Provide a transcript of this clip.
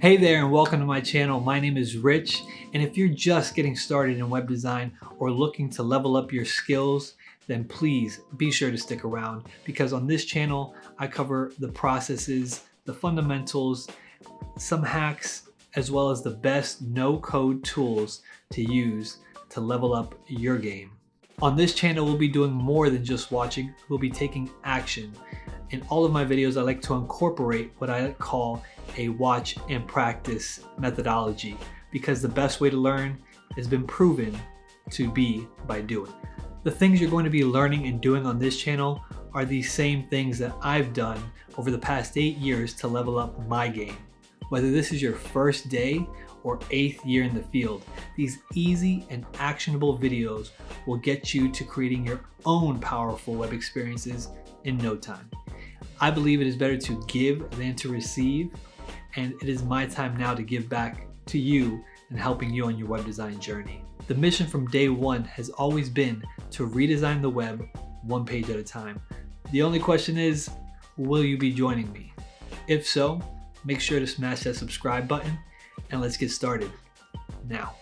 Hey there and welcome to my channel. My name is Rich, and if you're just getting started in web design or looking to level up your skills, then please be sure to stick around because on this channel I cover the processes, the fundamentals, some hacks, as well as the best no-code tools to use to level up your game. On this channel we'll be doing more than just watching, we'll be taking action. In all of my videos I like to incorporate what I call a watch and practice methodology because the best way to learn has been proven to be by doing. The things you're going to be learning and doing on this channel are the same things that I've done over the past 8 years to level up my game. Whether this is your first day or 8th year in the field, these easy and actionable videos will get you to creating your own powerful web experiences in no time. I believe it is better to give than to receive, and it is my time now to give back to you and helping you on your web design journey. The mission from day one has always been to redesign the web one page at a time. The only question is, will you be joining me? If so, make sure to smash that subscribe button and let's get started now.